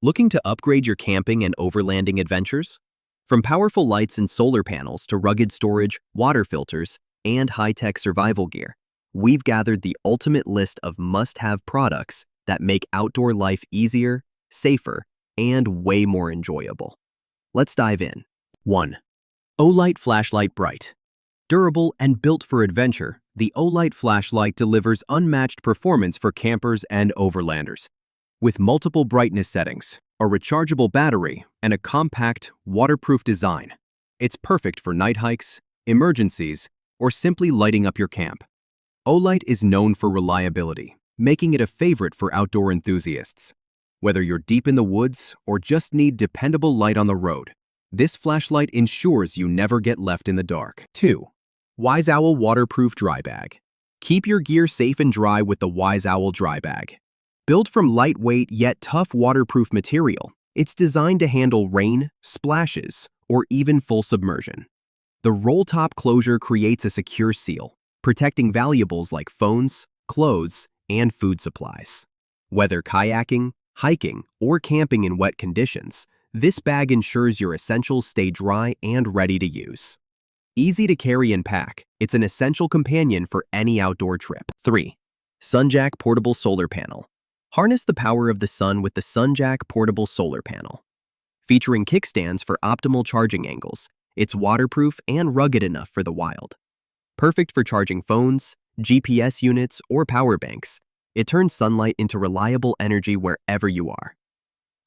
Looking to upgrade your camping and overlanding adventures? From powerful lights and solar panels to rugged storage, water filters, and high-tech survival gear, we've gathered the ultimate list of must-have products that make outdoor life easier, safer, and way more enjoyable. Let's dive in. 1. Ultralight Flashlight Bright. Durable and built for adventure, the Ultralight flashlight delivers unmatched performance for campers and overlanders. With multiple brightness settings, a rechargeable battery, and a compact, waterproof design, it's perfect for night hikes, emergencies, or simply lighting up your camp. Ultralight is known for reliability, making it a favorite for outdoor enthusiasts. Whether you're deep in the woods or just need dependable light on the road, this flashlight ensures you never get left in the dark. 2. Wise Owl Waterproof Dry Bag. Keep your gear safe and dry with the Wise Owl Dry Bag. Built from lightweight yet tough waterproof material, it's designed to handle rain, splashes, or even full submersion. The roll-top closure creates a secure seal, protecting valuables like phones, clothes, and food supplies. Whether kayaking, hiking, or camping in wet conditions, this bag ensures your essentials stay dry and ready to use. Easy to carry and pack, it's an essential companion for any outdoor trip. 3. SunJack Portable Solar Panel. Harness the power of the sun with the SunJack Portable Solar Panel. Featuring kickstands for optimal charging angles, it's waterproof and rugged enough for the wild. Perfect for charging phones, GPS units, or power banks, it turns sunlight into reliable energy wherever you are.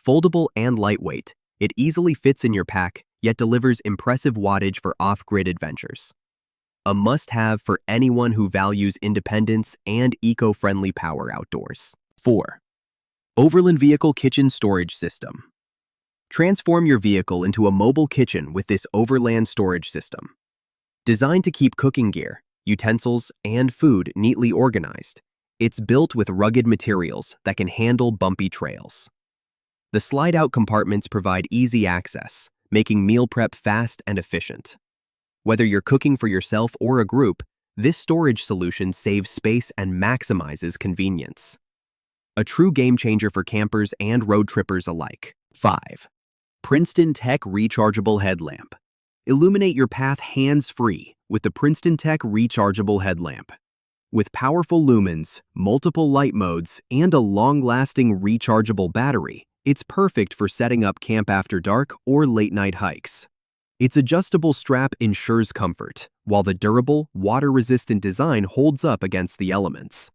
Foldable and lightweight, it easily fits in your pack, yet delivers impressive wattage for off-grid adventures. A must-have for anyone who values independence and eco-friendly power outdoors. 4. Overland Vehicle Kitchen Storage System. Transform your vehicle into a mobile kitchen with this overland storage system. Designed to keep cooking gear, utensils, and food neatly organized, it's built with rugged materials that can handle bumpy trails. The slide-out compartments provide easy access, making meal prep fast and efficient. Whether you're cooking for yourself or a group, this storage solution saves space and maximizes convenience. A true game-changer for campers and road trippers alike. 5. Princeton Tech Rechargeable Headlamp. Illuminate your path hands-free with the Princeton Tech Rechargeable Headlamp. With powerful lumens, multiple light modes, and a long-lasting rechargeable battery, it's perfect for setting up camp after dark or late-night hikes. Its adjustable strap ensures comfort, while the durable, water-resistant design holds up against the elements.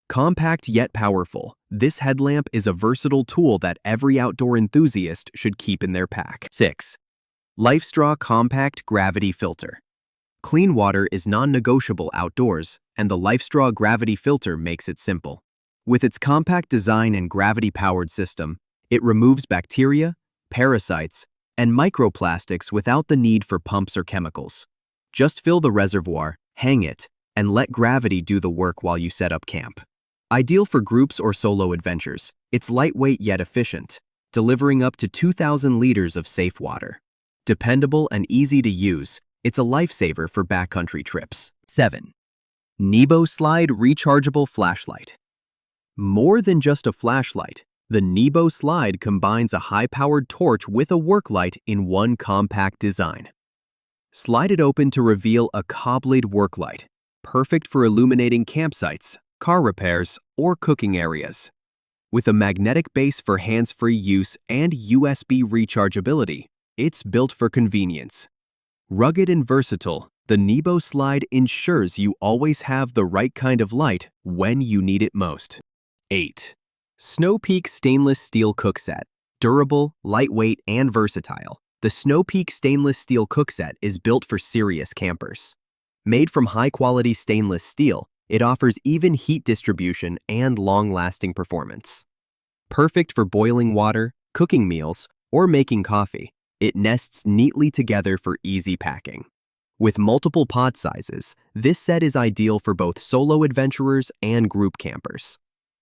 Compact yet powerful, this headlamp is a versatile tool that every outdoor enthusiast should keep in their pack. 6. LifeStraw Compact Gravity Filter. Clean water is non-negotiable outdoors, and the LifeStraw Gravity Filter makes it simple. With its compact design and gravity-powered system, it removes bacteria, parasites, and microplastics without the need for pumps or chemicals. Just fill the reservoir, hang it, and let gravity do the work while you set up camp. Ideal for groups or solo adventures, it's lightweight yet efficient, delivering up to 2,000 liters of safe water. Dependable and easy to use, it's a lifesaver for backcountry trips. 7. Nebo Slide Rechargeable Flashlight. More than just a flashlight, the Nebo Slide combines a high-powered torch with a work light in one compact design. Slide it open to reveal a cob-lid work light, perfect for illuminating campsites, car repairs, or cooking areas. With a magnetic base for hands-free use and USB rechargeability, it's built for convenience. Rugged and versatile, the Nebo Slide ensures you always have the right kind of light when you need it most. 8. Snow Peak Stainless Steel Cook Set. Durable, lightweight, and versatile, the Snow Peak Stainless Steel Cook Set is built for serious campers. Made from high-quality stainless steel, it offers even heat distribution and long-lasting performance. Perfect for boiling water, cooking meals, or making coffee, it nests neatly together for easy packing. With multiple pot sizes, this set is ideal for both solo adventurers and group campers.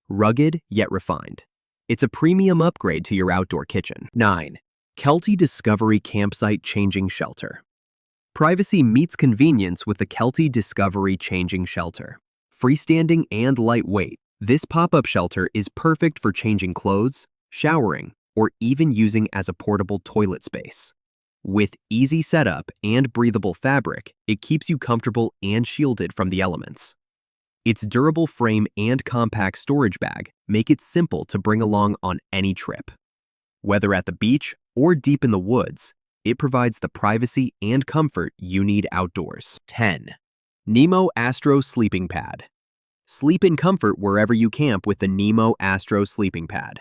Rugged yet refined, it's a premium upgrade to your outdoor kitchen. 9. Kelty Discovery Campsite Changing Shelter. Privacy meets convenience with the Kelty Discovery Changing Shelter. Freestanding and lightweight, this pop-up shelter is perfect for changing clothes, showering, or even using as a portable toilet space. With easy setup and breathable fabric, it keeps you comfortable and shielded from the elements. Its durable frame and compact storage bag make it simple to bring along on any trip. Whether at the beach or deep in the woods, it provides the privacy and comfort you need outdoors. 10. Nemo Astro Sleeping Pad. Sleep in comfort wherever you camp with the Nemo Astro Sleeping Pad.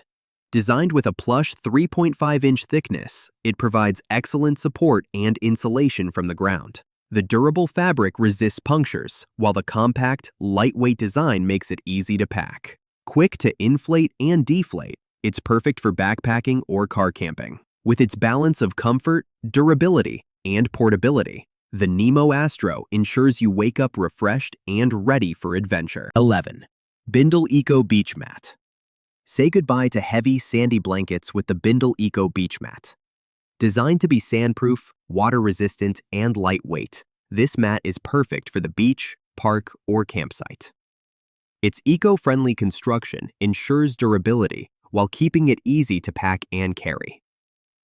Designed with a plush 3.5-inch thickness, it provides excellent support and insulation from the ground. The durable fabric resists punctures, while the compact, lightweight design makes it easy to pack. Quick to inflate and deflate, it's perfect for backpacking or car camping. With its balance of comfort, durability, and portability, the Nemo Astro ensures you wake up refreshed and ready for adventure. 11. Bindle Eco Beach Mat. Say goodbye to heavy, sandy blankets with the Bindle Eco Beach Mat. Designed to be sandproof, water-resistant, and lightweight, this mat is perfect for the beach, park, or campsite. Its eco-friendly construction ensures durability while keeping it easy to pack and carry.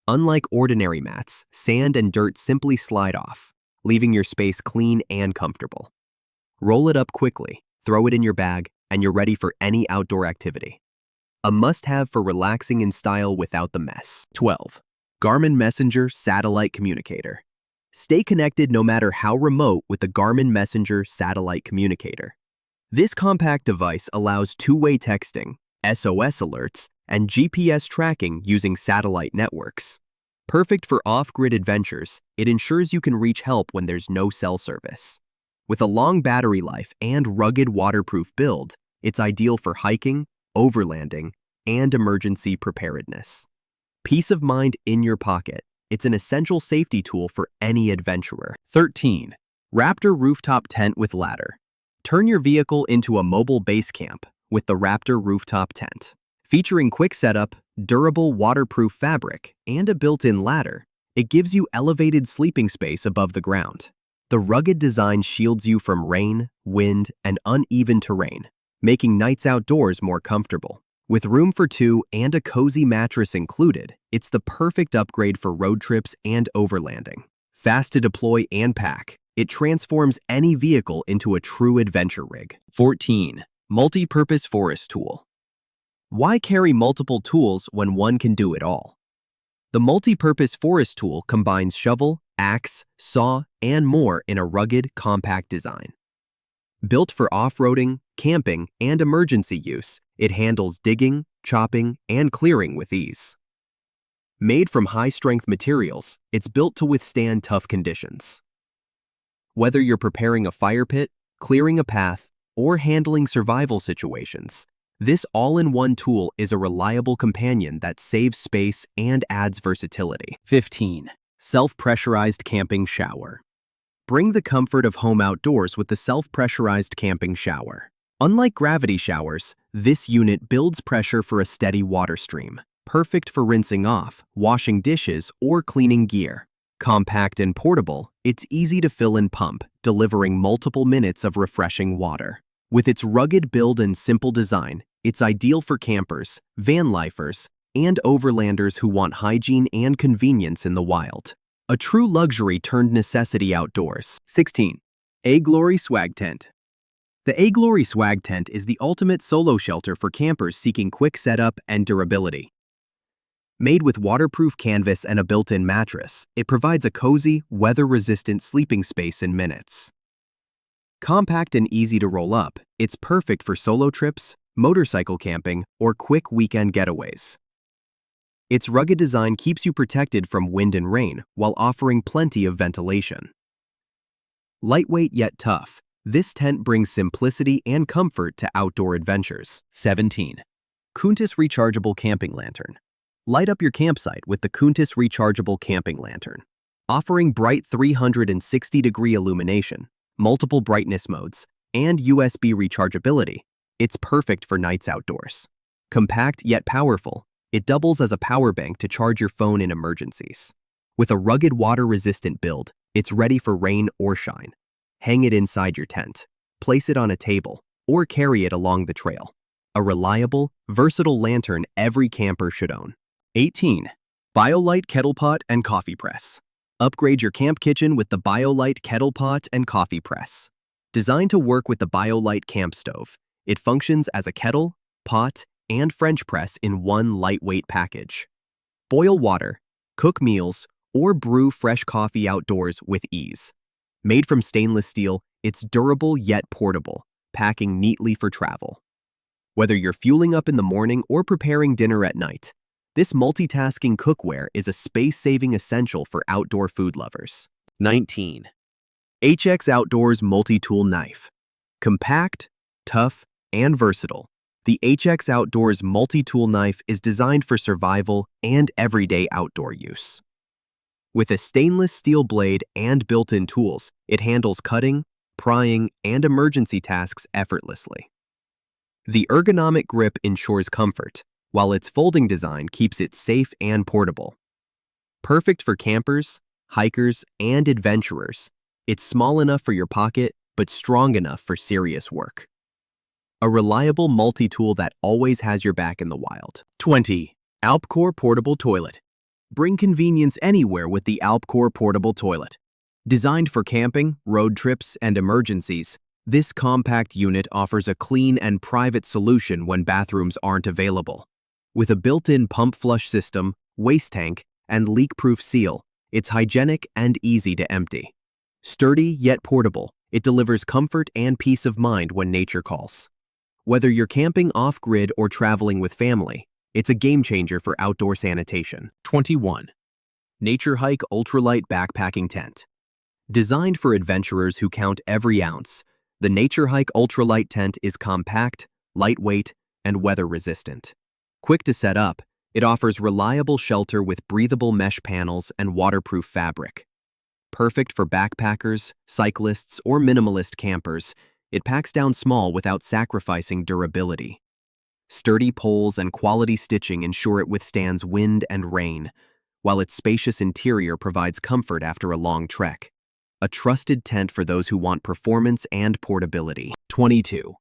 Unlike ordinary mats, sand and dirt simply slide off, leaving your space clean and comfortable. Roll it up quickly, throw it in your bag, and you're ready for any outdoor activity. A must-have for relaxing in style without the mess. 12. Garmin Messenger Satellite Communicator. Stay connected no matter how remote with the Garmin Messenger Satellite Communicator. This compact device allows two-way texting, SOS alerts, and GPS tracking using satellite networks. Perfect for off-grid adventures, it ensures you can reach help when there's no cell service. With a long battery life and rugged waterproof build, it's ideal for hiking, overlanding, and emergency preparedness. Peace of mind in your pocket. It's an essential safety tool for any adventurer. 13. Raptor Rooftop Tent with Ladder. Turn your vehicle into a mobile base camp with the Raptor Rooftop Tent. Featuring quick setup, durable waterproof fabric, and a built-in ladder, it gives you elevated sleeping space above the ground. The rugged design shields you from rain, wind, and uneven terrain, making nights outdoors more comfortable. With room for two and a cozy mattress included, it's the perfect upgrade for road trips and overlanding. Fast to deploy and pack, it transforms any vehicle into a true adventure rig. 14. Multi-purpose forest tool. Why carry multiple tools when one can do it all? The multi-purpose forest tool combines shovel, axe, saw, and more in a rugged, compact design. Built for off-roading, camping, and emergency use, it handles digging, chopping, and clearing with ease. Made from high-strength materials, it's built to withstand tough conditions. Whether you're preparing a fire pit, clearing a path, or handling survival situations, this all-in-one tool is a reliable companion that saves space and adds versatility. 15. Self-pressurized camping shower. Bring the comfort of home outdoors with the self-pressurized camping shower. Unlike gravity showers, this unit builds pressure for a steady water stream, perfect for rinsing off, washing dishes, or cleaning gear. Compact and portable, it's easy to fill and pump, delivering multiple minutes of refreshing water. With its rugged build and simple design, it's ideal for campers, van lifers, and overlanders who want hygiene and convenience in the wild. A true luxury turned necessity outdoors. 16. A-Glory Swag Tent. The A-Glory Swag Tent is the ultimate solo shelter for campers seeking quick setup and durability. Made with waterproof canvas and a built-in mattress, it provides a cozy, weather-resistant sleeping space in minutes. Compact and easy to roll up, it's perfect for solo trips, motorcycle camping, or quick weekend getaways. Its rugged design keeps you protected from wind and rain while offering plenty of ventilation. Lightweight yet tough, this tent brings simplicity and comfort to outdoor adventures. 17. Kuntis Rechargeable Camping Lantern. Light up your campsite with the Kuntis Rechargeable Camping Lantern. Offering bright 360-degree illumination, multiple brightness modes, and USB rechargeability, it's perfect for nights outdoors. Compact yet powerful, it doubles as a power bank to charge your phone in emergencies. With a rugged water-resistant build, it's ready for rain or shine. Hang it inside your tent, place it on a table, or carry it along the trail. A reliable, versatile lantern every camper should own. 18. BioLite Kettle Pot and Coffee Press. Upgrade your camp kitchen with the BioLite Kettle Pot and Coffee Press. Designed to work with the BioLite camp stove, it functions as a kettle, pot, and French press in one lightweight package. Boil water, cook meals, or brew fresh coffee outdoors with ease. Made from stainless steel, it's durable yet portable, packing neatly for travel. Whether you're fueling up in the morning or preparing dinner at night, this multitasking cookware is a space-saving essential for outdoor food lovers. 19. HX Outdoors Multi-Tool Knife. Compact, tough, and versatile, the HX Outdoors Multi-Tool Knife is designed for survival and everyday outdoor use. With a stainless steel blade and built-in tools, it handles cutting, prying, and emergency tasks effortlessly. The ergonomic grip ensures comfort, while its folding design keeps it safe and portable. Perfect for campers, hikers, and adventurers, it's small enough for your pocket, but strong enough for serious work. A reliable multi-tool that always has your back in the wild. 20. Alpcore Portable Toilet. Bring convenience anywhere with the Alpcore Portable Toilet. Designed for camping, road trips, and emergencies, this compact unit offers a clean and private solution when bathrooms aren't available. With a built-in pump flush system, waste tank, and leak-proof seal, it's hygienic and easy to empty. Sturdy yet portable, it delivers comfort and peace of mind when nature calls. Whether you're camping off-grid or traveling with family, it's a game-changer for outdoor sanitation. 21. Nature Hike Ultralight Backpacking Tent. Designed for adventurers who count every ounce, the Nature Hike Ultralight tent is compact, lightweight, and weather-resistant. Quick to set up, it offers reliable shelter with breathable mesh panels and waterproof fabric. Perfect for backpackers, cyclists, or minimalist campers, it packs down small without sacrificing durability. Sturdy poles and quality stitching ensure it withstands wind and rain, while its spacious interior provides comfort after a long trek. A trusted tent for those who want performance and portability. 22.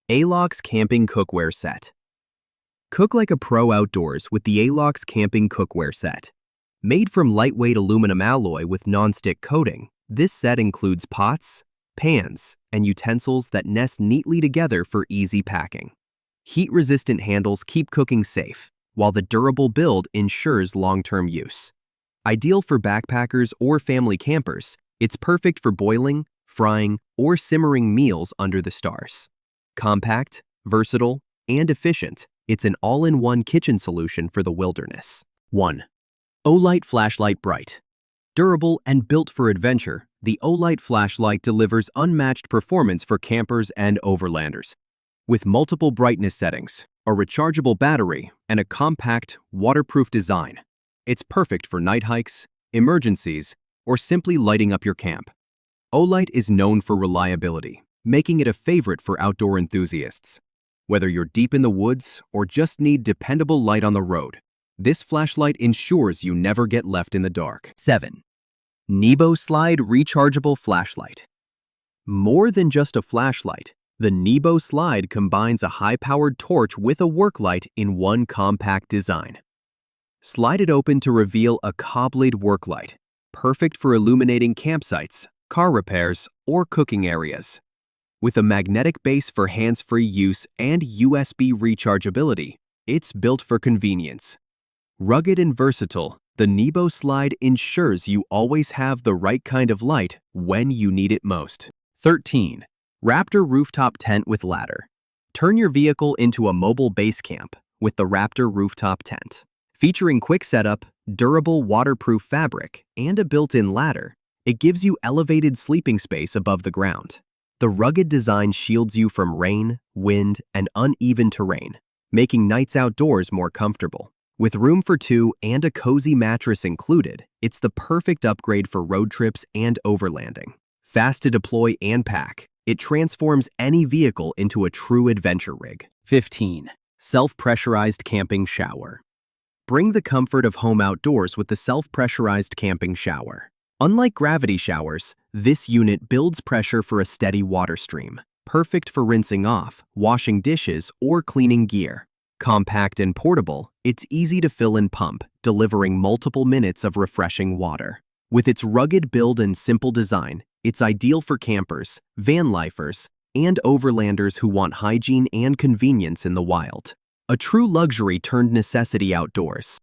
Alox Camping Cookware Set. Cook like a pro outdoors with the Alox Camping Cookware Set. Made from lightweight aluminum alloy with nonstick coating, this set includes pots, pans, and utensils that nest neatly together for easy packing. Heat-resistant handles keep cooking safe, while the durable build ensures long-term use. Ideal for backpackers or family campers, it's perfect for boiling, frying, or simmering meals under the stars. Compact, versatile, and efficient, it's an all-in-one kitchen solution for the wilderness. 1. Ultralight Flashlight Bright. Durable and built for adventure, the Ultralight flashlight delivers unmatched performance for campers and overlanders. With multiple brightness settings, a rechargeable battery, and a compact, waterproof design, it's perfect for night hikes, emergencies, or simply lighting up your camp. Ultralight is known for reliability, making it a favorite for outdoor enthusiasts. Whether you're deep in the woods or just need dependable light on the road, this flashlight ensures you never get left in the dark. 7. Nebo Slide Rechargeable Flashlight. More than just a flashlight, the Nebo Slide combines a high-powered torch with a work light in one compact design. Slide it open to reveal a cobled work light, perfect for illuminating campsites, car repairs, or cooking areas. With a magnetic base for hands-free use and USB rechargeability, it's built for convenience. Rugged and versatile, the Nebo Slide ensures you always have the right kind of light when you need it most. 13. Raptor Rooftop Tent with Ladder. Turn your vehicle into a mobile base camp with the Raptor Rooftop Tent. Featuring quick setup, durable waterproof fabric, and a built-in ladder, it gives you elevated sleeping space above the ground. The rugged design shields you from rain, wind, and uneven terrain, making nights outdoors more comfortable. With room for two and a cozy mattress included, it's the perfect upgrade for road trips and overlanding. Fast to deploy and pack, it transforms any vehicle into a true adventure rig. 15. Self-pressurized camping shower. Bring the comfort of home outdoors with the self-pressurized camping shower. Unlike gravity showers, this unit builds pressure for a steady water stream, perfect for rinsing off, washing dishes, or cleaning gear. Compact and portable, it's easy to fill and pump, delivering multiple minutes of refreshing water. With its rugged build and simple design, it's ideal for campers, van lifers, and overlanders who want hygiene and convenience in the wild. A true luxury turned necessity outdoors.